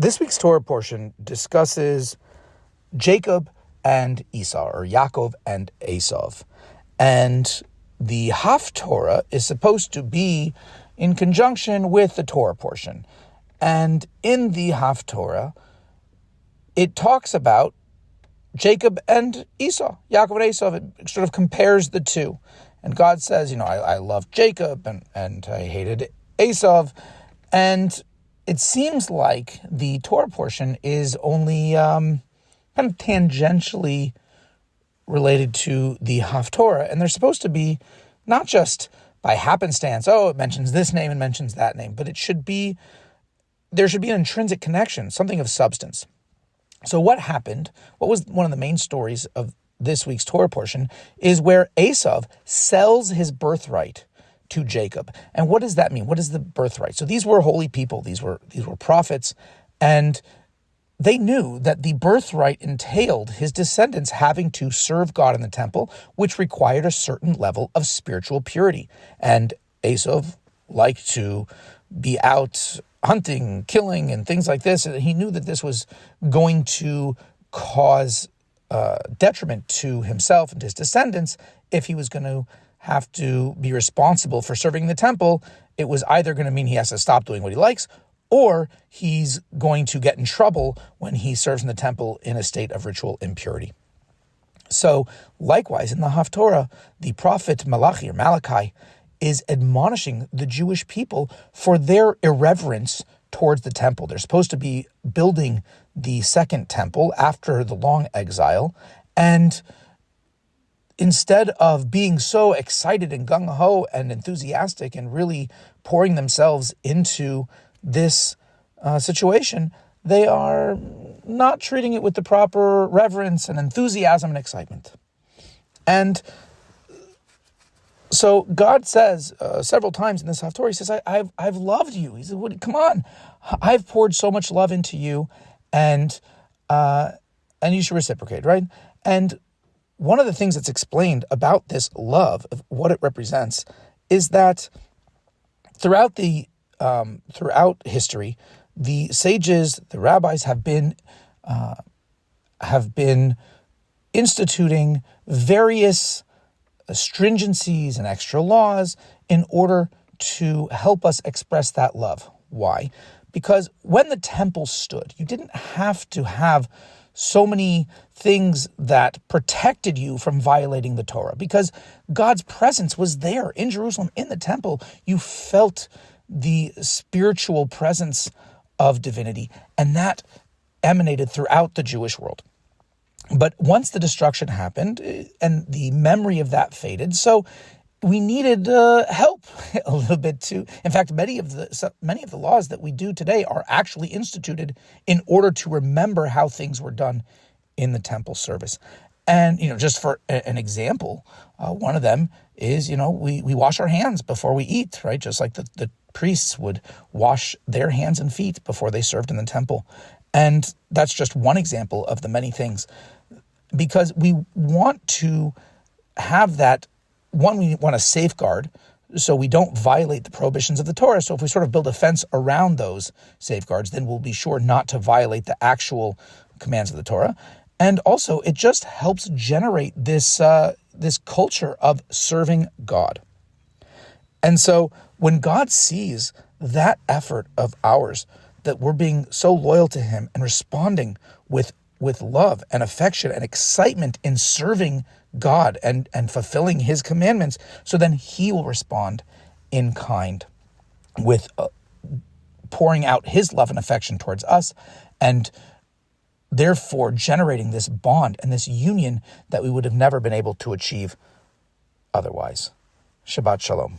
This week's Torah portion discusses Jacob and Esau, or Yaakov and Esav. And the Haftorah is supposed to be in conjunction with the Torah portion. And in the Haftorah, it talks about Jacob and Esau, Yaakov and Esav. It sort of compares the two. And God says, I loved Jacob and I hated Esav. And it seems like the Torah portion is only kind of tangentially related to the Haftorah. And they're supposed to be not just by happenstance, it mentions this name and mentions that name, but there should be an intrinsic connection, something of substance. So what happened, what was one of the main stories of this week's Torah portion, is where Esav sells his birthright to Jacob. And what does that mean? What is the birthright? So these were holy people, these were prophets, and they knew that the birthright entailed his descendants having to serve God in the temple, which required a certain level of spiritual purity. And Esav liked to be out hunting, killing, and things like this, and he knew that this was going to cause detriment to himself and his descendants if he was going to have to be responsible for serving the temple. It was either going to mean he has to stop doing what he likes, or he's going to get in trouble when he serves in the temple in a state of ritual impurity. So likewise, in the Haftorah, the prophet Malachi is admonishing the Jewish people for their irreverence towards the temple. They're supposed to be building the second temple after the long exile, and instead of being so excited and gung-ho and enthusiastic and really pouring themselves into this situation, they are not treating it with the proper reverence and enthusiasm and excitement. And so God says several times in this Haftorah, he says, I've loved you. He said, come on, I've poured so much love into you, and you should reciprocate, right? And one of the things that's explained about this love, of what it represents, is that throughout history, the sages, the rabbis have been instituting various stringencies and extra laws in order to help us express that love. Why? Because when the temple stood, you didn't have to have so many things that protected you from violating the Torah, because God's presence was there in Jerusalem, in the temple. You felt the spiritual presence of divinity, and that emanated throughout the Jewish world. But once the destruction happened and the memory of that faded, so we needed help a little bit too. In fact, many of the laws that we do today are actually instituted in order to remember how things were done in the temple service. And, just for an example, one of them is, we wash our hands before we eat, right? Just like the priests would wash their hands and feet before they served in the temple. And that's just one example of the many things, because we want to have that. One, we want to safeguard so we don't violate the prohibitions of the Torah. So if we sort of build a fence around those safeguards, then we'll be sure not to violate the actual commands of the Torah. And also, it just helps generate this culture of serving God. And so when God sees that effort of ours, that we're being so loyal to him and responding with love and affection and excitement in serving God and fulfilling his commandments, so then he will respond in kind with pouring out his love and affection towards us, and therefore generating this bond and this union that we would have never been able to achieve otherwise. Shabbat Shalom.